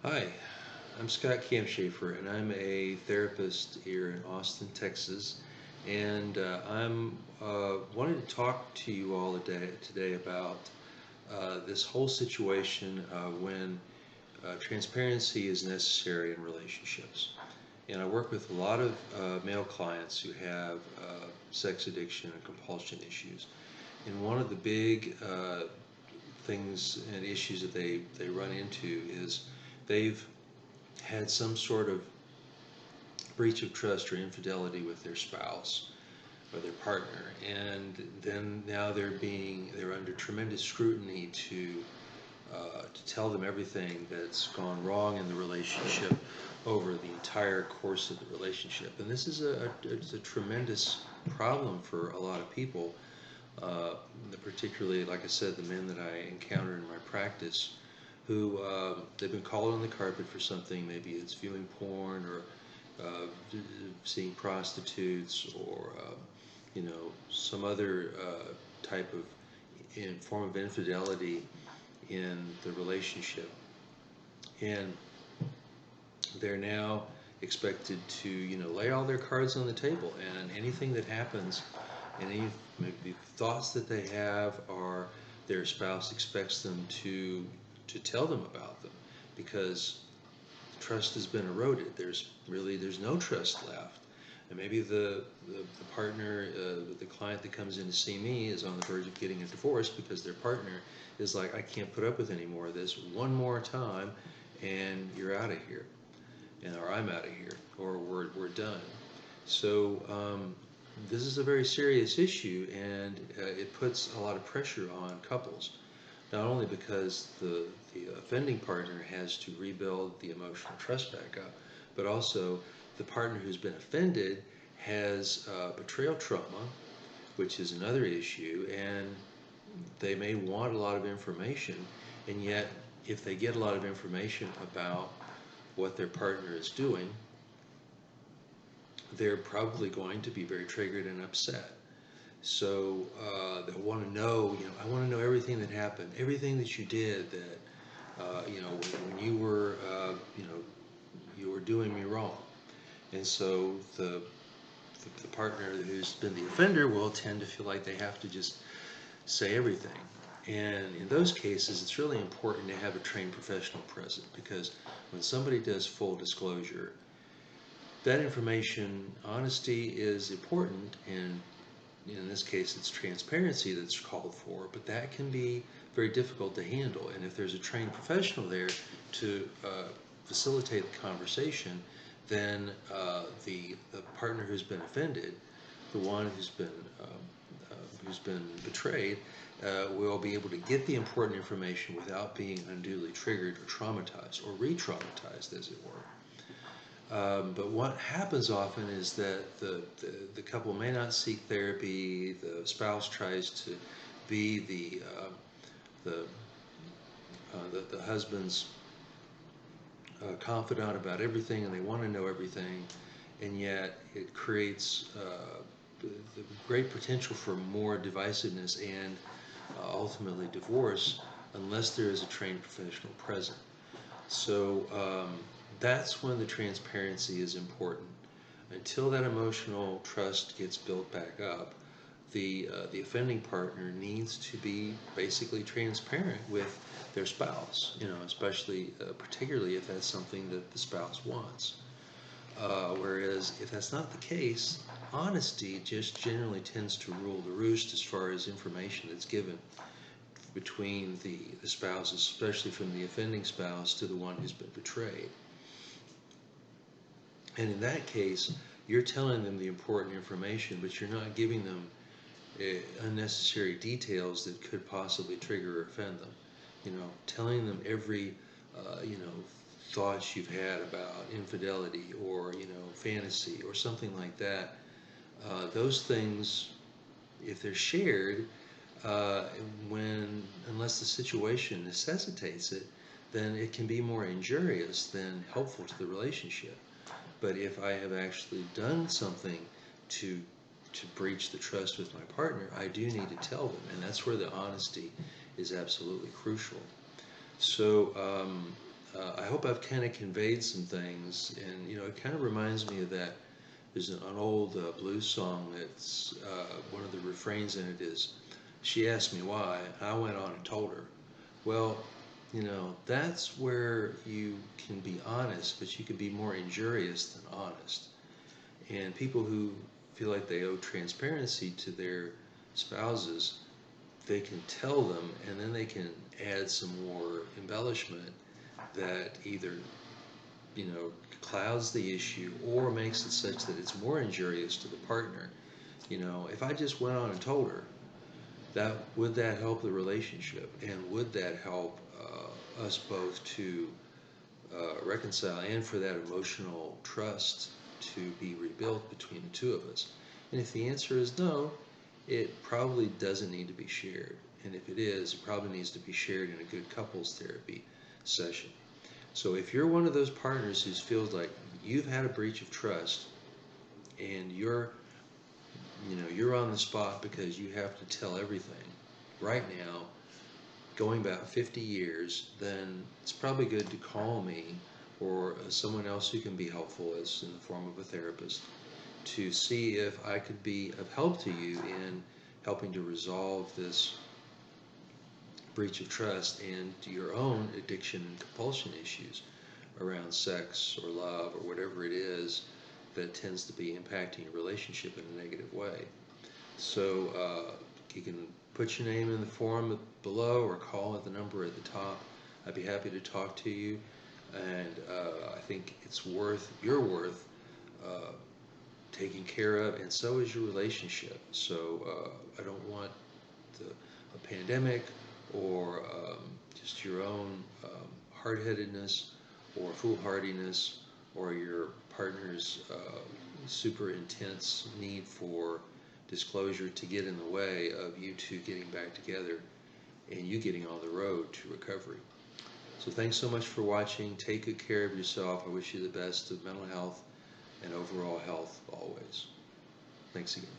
Hi, I'm Scott Campshafer, and I'm a therapist here in Austin, Texas. And I'm wanted to talk to you all today about this whole situation when transparency is necessary in relationships. And I work with a lot of male clients who have sex addiction and compulsion issues. And one of the big things and issues that they run into is they've had some sort of breach of trust or infidelity with their spouse or their partner, and then now they're under tremendous scrutiny to tell them everything that's gone wrong in the relationship over the entire course of the relationship. And this is it's a tremendous problem for a lot of people, uh, particularly, like I said, the men that I encounter in my practice who they've been called on the carpet for something. Maybe it's viewing porn or seeing prostitutes or some other type of form of infidelity in the relationship, and they're now expected to lay all their cards on the table, and anything that happens, any maybe thoughts that they have, or their spouse expects them to tell them about them, because trust has been eroded. There's no trust left. And maybe the partner, the client that comes in to see me is on the verge of getting a divorce because their partner is like, I can't put up with any more of this. One more time, and you're out of here, and or I'm out of here, or we're done. So this is a very serious issue, and it puts a lot of pressure on couples, not only because the offending partner has to rebuild the emotional trust back up, but also the partner who's been offended has betrayal trauma, which is another issue, and they may want a lot of information, and yet if they get a lot of information about what their partner is doing, they're probably going to be very triggered and upset. So they'll want to know, I want to know everything that happened, everything that you did that, when you were, you were doing me wrong. And so the partner who's been the offender will tend to feel like they have to just say everything. And in those cases, it's really important to have a trained professional present, because when somebody does full disclosure, that information, honesty is important, and in this case it's transparency that's called for, but that can be very difficult to handle. And if there's a trained professional there to facilitate the conversation, then the partner who's been offended, the one who's been betrayed, will be able to get the important information without being unduly triggered or traumatized or re-traumatized, as it were. But what happens often is that the couple may not seek therapy. The spouse tries to be the, the husband's confidant about everything, and they want to know everything, and yet it creates the great potential for more divisiveness and ultimately divorce unless there is a trained professional present. So that's when the transparency is important. Until that emotional trust gets built back up, the offending partner needs to be basically transparent with their spouse. Especially particularly if that's something that the spouse wants. Whereas if that's not the case, honesty just generally tends to rule the roost as far as information that's given between the spouses, especially from the offending spouse to the one who's been betrayed. And in that case, you're telling them the important information, but you're not giving them unnecessary details that could possibly trigger or offend them. Telling them every, thoughts you've had about infidelity or, fantasy or something like that. Those things, if they're shared, uh, unless the situation necessitates it, then it can be more injurious than helpful to the relationship. But if I have actually done something to breach the trust with my partner, I do need to tell them, and that's where the honesty is absolutely crucial. So I hope I've kind of conveyed some things, and it kind of reminds me of that. There's an old blues song that's one of the refrains in it is, "She asked me why, and I went on and told her." Well, that's where you can be honest, but you can be more injurious than honest. And people who feel like they owe transparency to their spouses, they can tell them, and then they can add some more embellishment that either clouds the issue or makes it such that it's more injurious to the partner. If I just went on and told her, would that help the relationship, and would that help us both to reconcile, and for that emotional trust to be rebuilt between the two of us? And if the answer is no, it probably doesn't need to be shared. And if it is, it probably needs to be shared in a good couples therapy session. So if you're one of those partners who feels like you've had a breach of trust, and you're on the spot because you have to tell everything right now, going back 50 years, then it's probably good to call me or someone else who can be helpful, as in the form of a therapist, to see if I could be of help to you in helping to resolve this breach of trust and your own addiction and compulsion issues around sex or love or whatever it is that tends to be impacting your relationship in a negative way. So you can put your name in the form below or call at the number at the top. I'd be happy to talk to you, and I think you're worth taking care of, and so is your relationship. So I don't want a pandemic or just your own hard-headedness or foolhardiness or your partner's super intense need for disclosure to get in the way of you two getting back together and you getting on the road to recovery. So thanks so much for watching. Take good care of yourself. I wish you the best of mental health and overall health always. Thanks again.